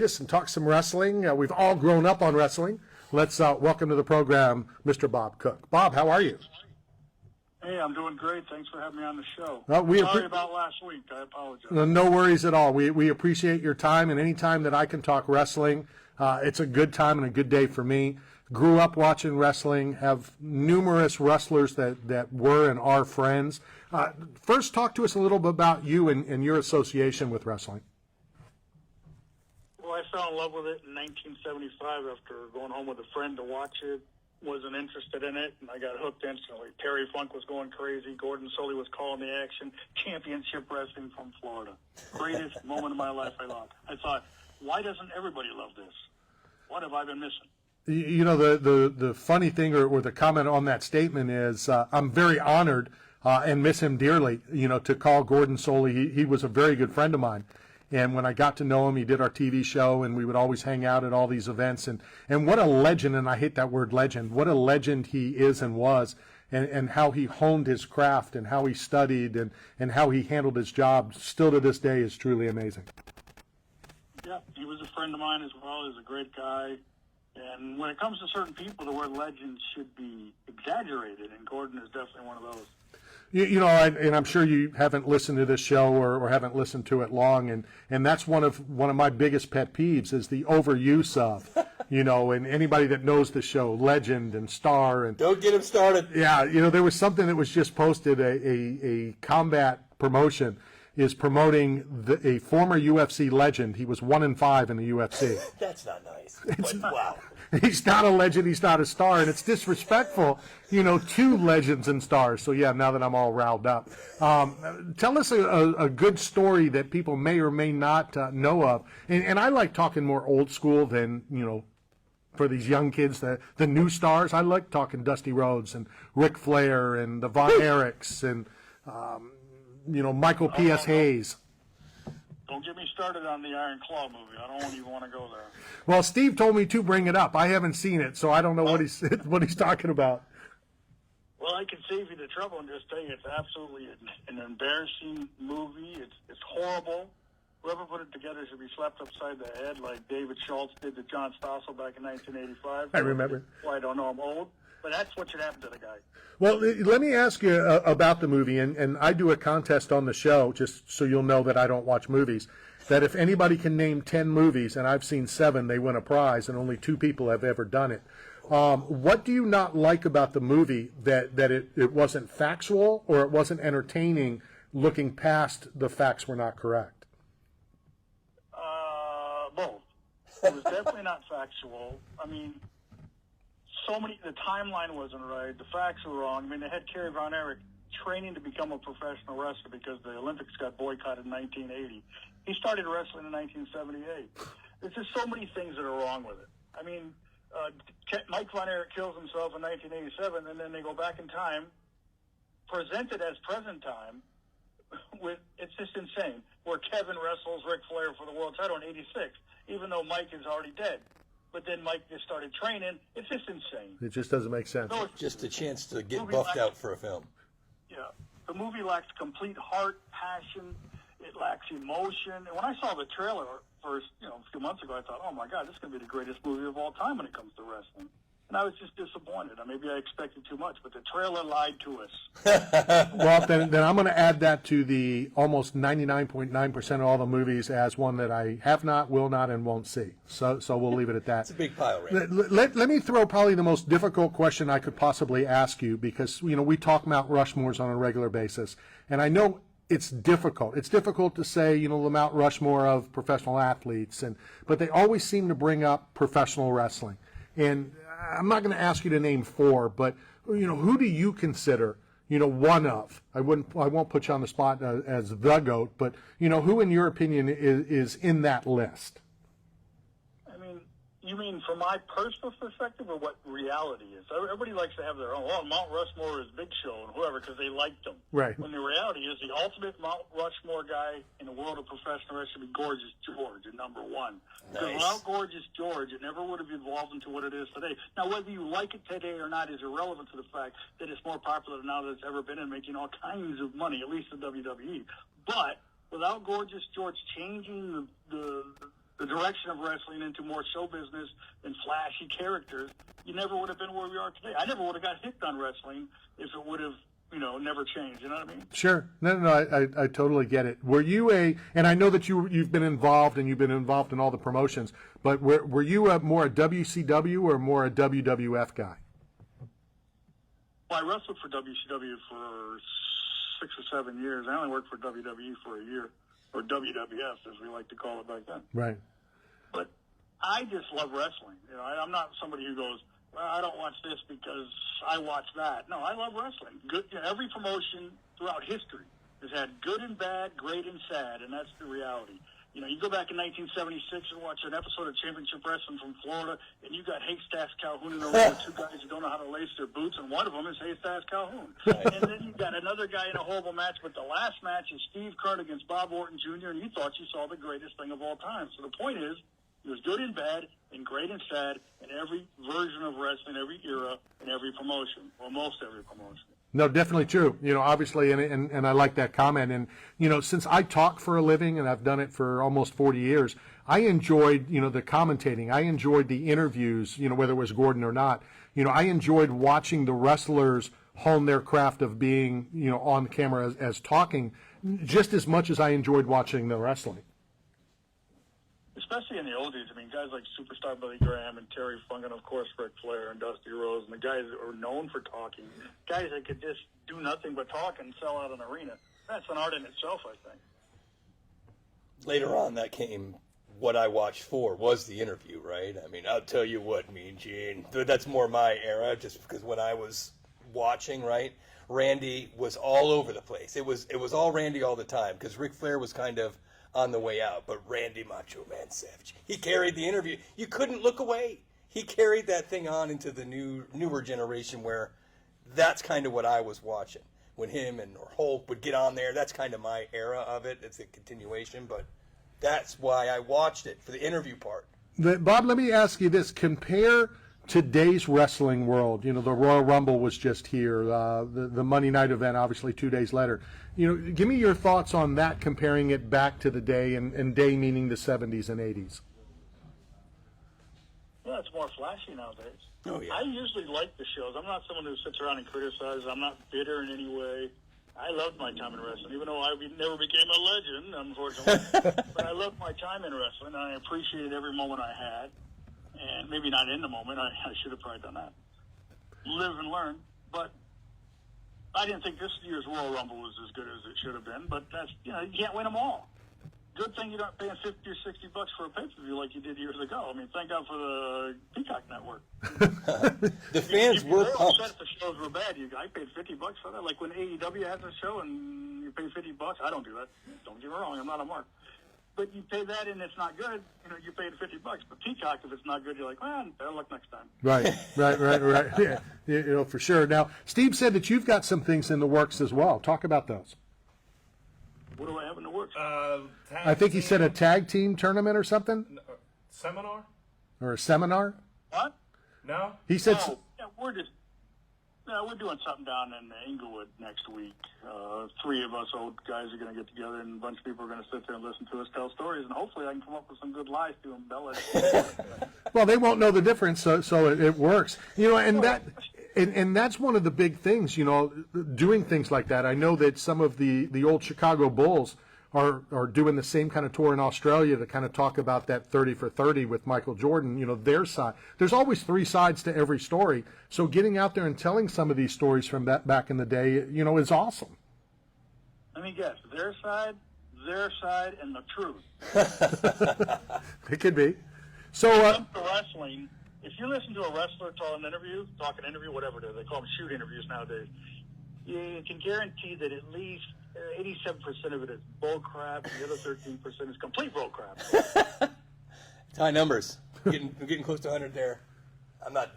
And talk some wrestling. We've all grown up on wrestling. Let's welcome to the program Mr. Bob Cook. Bob, how are you? Hey, I'm doing great. Thanks for having me on the show. Sorry about last week. I apologize. No worries at all. We appreciate your time, and any time that I can talk wrestling, it's a good time and a good day for me. Grew up watching wrestling, have numerous wrestlers that were and are friends. First, talk to us a little bit about you and your association with wrestling. Well, I fell in love with it in 1975 after going home with a friend to watch it. Wasn't interested in it, and I got hooked instantly. Terry Funk was going crazy. Solie was calling the action. Championship wrestling from Florida. Greatest moment of my life, I thought, why doesn't everybody love this? What have I been missing? You know, the funny thing or the comment on that statement is I'm very honored and miss him dearly, to call Gordon Solie. He was a very good friend of mine. And when I got to know him, he did our TV show, and we would always hang out at all these events. And what a legend, and I hate that word legend, what a legend he is and was, and how he honed his craft and how he studied and how he handled his job still to this day is truly amazing. Yeah, he was a friend of mine as well. He's a great guy. And when it comes to certain people, the word legend should be exaggerated, and Gordon is definitely one of those. And I'm sure you haven't listened to this show or haven't listened to it long, and that's one of my biggest pet peeves is the overuse of, and anybody that knows the show, legend and star and don't get him started. Yeah, there was something that was just posted, a combat promotion is promoting a former UFC legend. He was 1-5 in the UFC. That's not nice. Wow. He's not a legend. He's not a star, and it's disrespectful, to legends and stars. So yeah, now that I'm all riled up, tell us a good story that people may or may not know of. And I like talking more old school than for these young kids, the new stars. I like talking Dusty Rhodes and Ric Flair and the Von Erichs and Michael P.S. Hayes. Don't get me started on the Iron Claw movie. I don't even want to go there. Well, Steve told me to bring it up. I haven't seen it, so I don't know what he's talking about. Well, I can save you the trouble and just tell you it's absolutely an embarrassing movie. It's horrible. Whoever put it together should be slapped upside the head like David Schultz did to John Stossel back in 1985. I remember. Well, I don't know. I'm old. But that's what should happen to the guy. Well, let me ask you about the movie, and I do a contest on the show, just so you'll know that I don't watch movies, that if anybody can name 10 movies, and I've seen 7, they win a prize, and only 2 people have ever done it. What do you not like about the movie that it wasn't factual or it wasn't entertaining looking past the facts were not correct? Both. It was definitely not factual. I mean, the timeline wasn't right. The facts were wrong. I mean, they had Kerry Von Erich training to become a professional wrestler because the Olympics got boycotted in 1980. He started wrestling in 1978. There's just so many things that are wrong with it. I mean, Mike Von Erich kills himself in 1987, and then they go back in time, presented as present time. It's just insane. Where Kevin wrestles Ric Flair for the world title in '86, even though Mike is already dead. But then Mike just started training. It's just insane. It just doesn't make sense. No, just a chance to get buffed out for a film. Yeah. The movie lacks complete heart, passion. It lacks emotion. And when I saw the trailer first, a few months ago, I thought, oh, my God, this is going to be the greatest movie of all time when it comes to wrestling. And I was just disappointed. Maybe I expected too much, but the trailer lied to us. Well, then I'm going to add that to the almost 99.9% of all the movies as one that I have not, will not, and won't see. So we'll leave it at that. It's a big pile, right? Let me throw probably the most difficult question I could possibly ask you because, we talk Mount Rushmores on a regular basis. And I know it's difficult. It's difficult to say, the Mount Rushmore of professional athletes, but they always seem to bring up professional wrestling. And I'm not going to ask you to name 4, but who do you consider one of? I won't put you on the spot as the GOAT, but who in your opinion is in that list? I mean, you mean from my personal perspective or what reality is? Everybody likes to have their own. Well, Mount Rushmore is Big Show and whoever because they liked them. Right. When the reality is the ultimate Mount Rushmore guy in the world of professional wrestling would be Gorgeous George at number 1. Because without Gorgeous George, it never would have evolved into what it is today. Now, whether you like it today or not is irrelevant to the fact that it's more popular now than it's ever been and making all kinds of money, at least in WWE. But without Gorgeous George changing the the direction of wrestling into more show business and flashy characters, you never would have been where we are today. I never would have got hooked on wrestling if it would have, never changed. You know what I mean? Sure. No, I totally get it. Were you and I know that you've been involved and you've been involved in all the promotions, but were you more a WCW or more a WWF guy? Well, I wrestled for WCW for 6 or 7 years. I only worked for WWE for a year, or WWF as we like to call it back then. Right. But I just love wrestling. I'm not somebody who goes, well, I don't watch this because I watch that. No, I love wrestling. Good. Every promotion throughout history has had good and bad, great and sad, and that's the reality. You go back in 1976 and watch an episode of Championship Wrestling from Florida, and you got Haystacks Calhoun in the ring with two guys who don't know how to lace their boots, and one of them is Haystacks Calhoun. And then you got another guy in a horrible match, but the last match is Steve Kern against Bob Orton Jr., and you thought you saw the greatest thing of all time. So the point is, it was good and bad, and great and sad, in every version of wrestling, every era, and every promotion, or most every promotion. No, definitely true. Obviously, and I like that comment. And, since I talk for a living and I've done it for almost 40 years, I enjoyed, the commentating. I enjoyed the interviews, whether it was Gordon or not. I enjoyed watching the wrestlers hone their craft of being, on the camera as talking just as much as I enjoyed watching the wrestling. Especially in the old days. I mean, guys like Superstar Billy Graham and Terry Funk and, of course, Ric Flair and Dusty Rhodes and the guys that were known for talking, guys that could just do nothing but talk and sell out an arena. That's an art in itself, I think. Later on, that came, what I watched for was the interview, right? I mean, I'll tell you what, Mean Gene, that's more my era, just because when I was watching, right, Randy was all over the place. It was all Randy all the time, because Ric Flair was kind of on the way out, but Randy Macho Man Savage, he carried the interview. You couldn't look away. He carried that thing on into the newer generation, where that's kind of what I was watching when him or Hulk would get on there. That's kind of my era of it. It's a continuation, but that's why I watched it, for the interview part. Bob, let me ask you this: compare today's wrestling world. The Royal Rumble was just here. The Monday night event, obviously, 2 days later. Give me your thoughts on that, comparing it back to the day, and day meaning the 70s and 80s. Yeah, it's more flashy nowadays. Oh, yeah. I usually like the shows. I'm not someone who sits around and criticizes. I'm not bitter in any way. I loved my time in wrestling, even though I never became a legend, unfortunately. But I loved my time in wrestling, and I appreciated every moment I had. And maybe not in the moment. I should have probably done that. Live and learn. But I didn't think this year's Royal Rumble was as good as it should have been. But that's, you can't win them all. Good thing you're not paying $50 or $60 for a pay-per-view like you did years ago. I mean, thank God for the Peacock Network. The fans were pumped. If the shows were bad, I paid $50 for that. Like when AEW has a show and you pay $50, I don't do that. Don't get me wrong, I'm not a mark. But you pay that and it's not good, you paid $50. But Peacock, if it's not good, you're like, well, better luck next time. Right. Yeah, for sure. Now, Steve said that you've got some things in the works as well. Talk about those. What do I have in the works? I think he said a tag team tournament or something? Seminar? Or a seminar? What? No? He said... Yeah, we're doing something down in Inglewood next week. 3 of us old guys are going to get together, and a bunch of people are going to sit there and listen to us tell stories, and hopefully I can come up with some good lies to embellish. Well, they won't know the difference, so it works. And that's one of the big things, doing things like that. I know that some of the old Chicago Bulls are doing the same kind of tour in Australia to kind of talk about that 30 for 30 with Michael Jordan, their side. There's always 3 sides to every story. So getting out there and telling some of these stories from back in the day, is awesome. Let me guess. Their side, and the truth. It could be. So, For wrestling, if you listen to a wrestler talk an interview, whatever it is, they call them shoot interviews nowadays, you can guarantee that at least 87% of it is bull crap, and the other 13% is complete bull crap. It's high numbers. Getting close to 100 there. I'm not,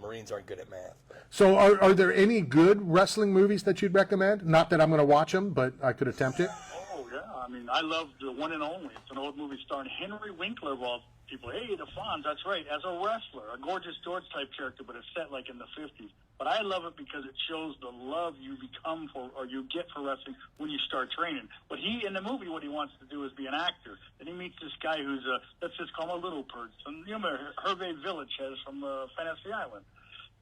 Marines aren't good at math. So are there any good wrestling movies that you'd recommend? Not that I'm going to watch them, but I could attempt it. Oh, yeah. I mean, I love The One and Only. It's an old movie starring Henry Winkler, of all people, hey, the Fonz, that's right, as a wrestler, a Gorgeous George type character, but it's set like in the 50s. But I love it because it shows the love you become for, or you get for wrestling when you start training. But he, in the movie, what he wants to do is be an actor. And he meets this guy who's let's just call him a little person. You know, Hervé Villachez from Fantasy Island.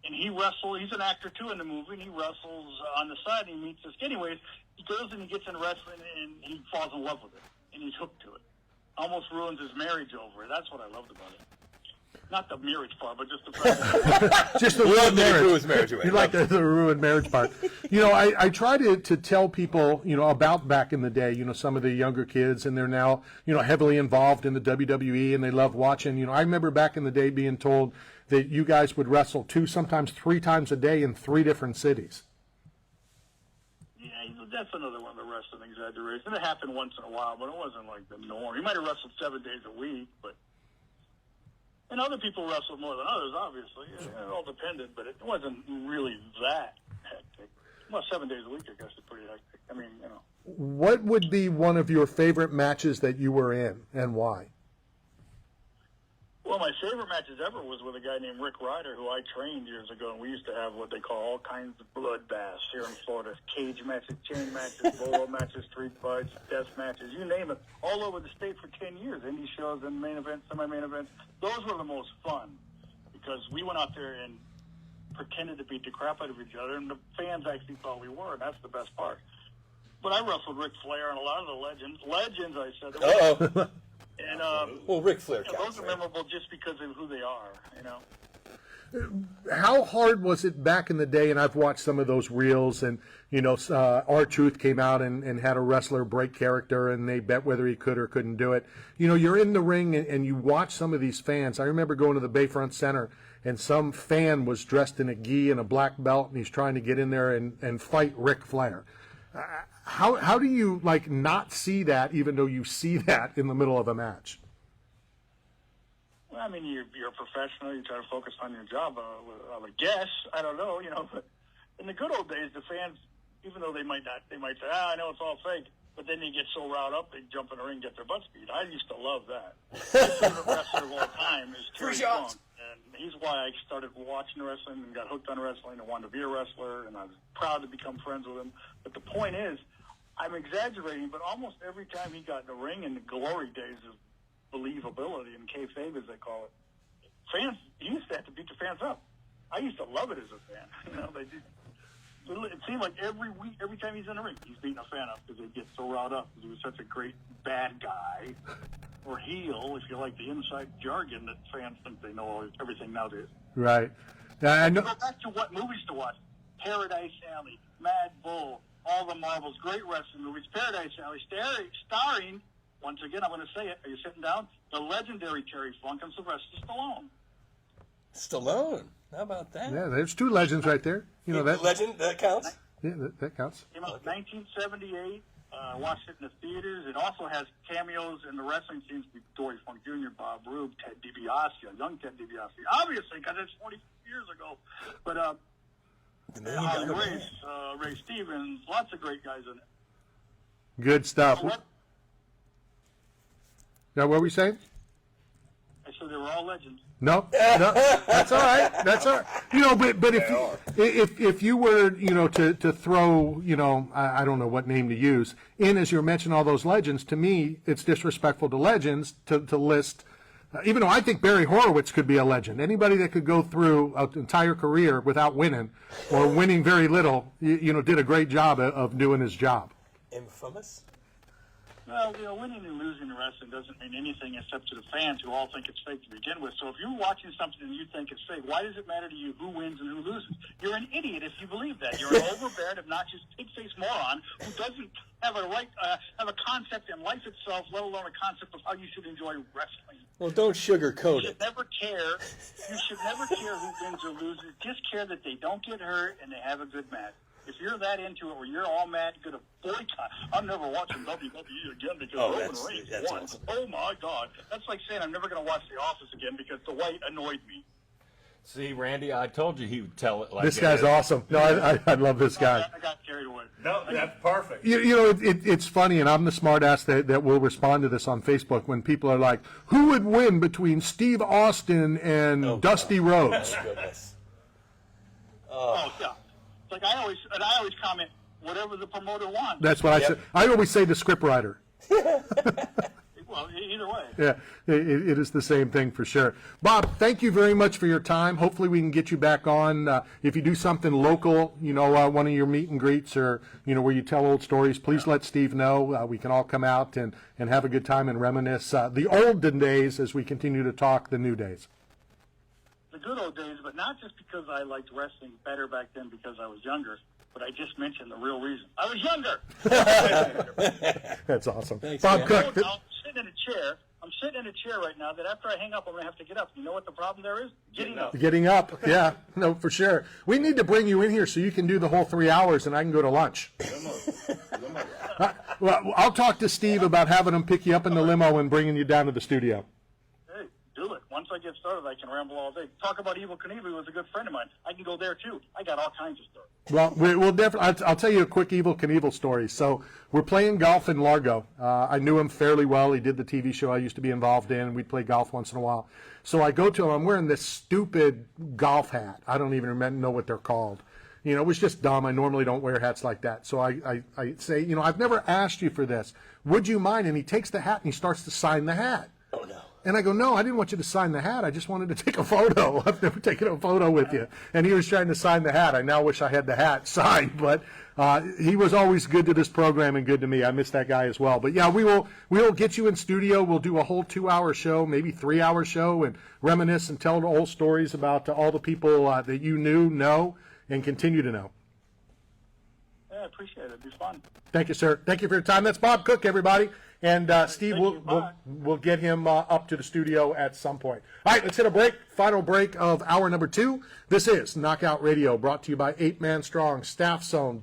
And he wrestles, he's an actor too in the movie, and he wrestles on the side, and he meets this. Anyways, he goes and he gets in wrestling, and he falls in love with it. And he's hooked to it. Almost ruins his marriage over it. That's what I loved about it. Not the marriage part, but just the fact Just the ruined marriage. marriage. You like the ruined marriage part. You know, I try to tell people, you know, about back in the day, you know, some of the younger kids, and they're now, you know, heavily involved in the WWE, and they love watching. You know, I remember back in the day being told that you guys would wrestle 2, sometimes 3 times a day in 3 different cities. yeah, that's another one of the wrestling exaggerations. It happened once in a while, but it wasn't like the norm. He might have wrestled 7 days a week, but and other people wrestled more than others, obviously. It all depended, but it wasn't really that hectic. Well, 7 days a week, I guess, is pretty hectic. I mean, you know. What would be one of your favorite matches that you were in, and why? Well, my favorite matches ever was with a guy named Rick Ryder, who I trained years ago, and we used to have what they call all kinds of bloodbaths here in Florida. Cage matches, chain matches, bolo matches, street fights, death matches, you name it, all over the state for 10 years. Indie shows and main events, semi-main events. Those were the most fun because we went out there and pretended to beat the crap out of each other, and the fans actually thought we were, and that's the best part. But I wrestled Ric Flair and a lot of the legends. Legends, I said. Uh-oh. And, Well, Ric Flair you know, counts, those are right? memorable just because of who they are, you know. How hard was it back in the day? And I've watched some of those reels, and you know, R-Truth came out and had a wrestler break character, and they bet whether he could or couldn't do it. You know, you're in the ring and you watch some of these fans. I remember going to the Bayfront Center, and some fan was dressed in a gi and a black belt, and he's trying to get in there and fight Ric Flair. How do you like not see that, even though you see that in the middle of a match? Well, I mean, you're a professional. You try to focus on your job. I would guess. I don't know. You know, but in the good old days, the fans, even though they might say, I know it's all fake. But then they get so riled up, they jump in the ring and get their butts beat. I used to love that. My favorite wrestler of all time is Terry Funk. And he's why I started watching wrestling and got hooked on wrestling and wanted to be a wrestler. And I was proud to become friends with him. But the point is, I'm exaggerating, but almost every time he got in the ring in the glory days of believability and kayfabe, as they call it, fans, he used to have to beat the fans up. I used to love it as a fan. You know, it seemed like every week, every time he's in the ring, he's beating a fan up because they get so riled up because he was such a great bad guy or heel, if you like the inside jargon that fans think they know everything nowadays. Right. I know. Go back to what movies to watch. Paradise Alley, Mad Bull, all the Marvels, great wrestling movies. Paradise Alley, starring, once again, I'm going to say it. Are you sitting down? The legendary Terry Funk and Sylvester Stallone. Stallone. How about that? Yeah, there's 2 legends right there. You know that. Legend, that counts? Yeah, that counts. Came out in 1978. Watched it in the theaters. It also has cameos in the wrestling scenes with Dory Funk Jr., Bob Roode, Ted DiBiase, young Ted DiBiase. Obviously, because it's 40 years ago. But Holly Race, Ray Stevens, lots of great guys in it. Good stuff. Now, what were we saying? I said they were all legends. No, that's all right. That's all right. You know, but if you were, you know, to throw, you know, I don't know what name to use in as you're mentioning all those legends, to me it's disrespectful to legends to list. Even though I think Barry Horowitz could be a legend, anybody that could go through an entire career without winning or winning very little, you know, did a great job of doing his job. Infamous? Well, you know, winning and losing in wrestling doesn't mean anything except to the fans who all think it's fake to begin with. So if you're watching something and you think it's fake, why does it matter to you who wins and who loses? You're an idiot if you believe that. You're an overbearing, obnoxious, pig-faced moron who doesn't have have a concept in life itself, let alone a concept of how you should enjoy wrestling. Well, don't sugarcoat You it. should never care. You should never care who wins or loses. Just care that they don't get hurt and they have a good match. If you're that into it, or you're all mad, you're going to boycott. I'm never watching WWE again because Roman Reigns won. Awesome. Oh my God, that's like saying I'm never going to watch The Office again because Dwight annoyed me. See, Randy, I told you he would tell it like This it guy's is. awesome. No, I love this guy. I got carried away. No, that's perfect. You know, it's funny, and I'm the smartass that will respond to this on Facebook when people are like, who would win between Steve Austin and Dusty Rhodes? Goodness. Oh yeah. It's like I always comment, whatever the promoter wants. That's what I said. I always say the scriptwriter. Well, either way. Yeah, it is the same thing for sure. Bob, thank you very much for your time. Hopefully we can get you back on. If you do something local, you know, one of your meet and greets or, you know, where you tell old stories, please let Steve know. We can all come out and have a good time and reminisce the olden days as we continue to talk the new days. The good old days, but not just because I liked wrestling better back then because I was younger, but I just mentioned the real reason. I was younger! That's awesome. Thanks, Bob man. Cook. I'm sitting in a chair. I'm sitting in a chair right now that after I hang up, I'm going to have to get up. You know what the problem there is? Getting up. Getting up, yeah, no, for sure. We need to bring you in here so you can do the whole 3 hours and I can go to lunch. Well, I'll talk to Steve about having him pick you up in the limo and bringing you down to the studio. Hey, do it. Once I get started, I can ramble all day. Talk about Evel Knievel, who was a good friend of mine. I can go there, too. I got all kinds of stories. Well, we'll definitely. I'll tell you a quick Evel Knievel story. So we're playing golf in Largo. I knew him fairly well. He did the TV show I used to be involved in. We'd play golf once in a while. So I go to him. I'm wearing this stupid golf hat. I don't even know what they're called. You know, it was just dumb. I normally don't wear hats like that. So I say, you know, I've never asked you for this. Would you mind? And he takes the hat and he starts to sign the hat. Oh, no. And I go, no, I didn't want you to sign the hat. I just wanted to take a photo. I've never taken a photo with you. And he was trying to sign the hat. I now wish I had the hat signed, but he was always good to this program and good to me. I miss that guy as well. But yeah, we will get you in studio. We'll do a whole 2-hour show, maybe 3-hour show, and reminisce and tell old stories about all the people that you know, and continue to know. Yeah, I appreciate it. It'd be fun. Thank you, sir. Thank you for your time. That's Bob Cook, everybody. And Steve, Thank you. Bye. we'll get him up to the studio at some point. All right, let's hit a break. Final break of hour number 2. This is Knockout Radio, brought to you by 8 Man Strong, Staff Zone,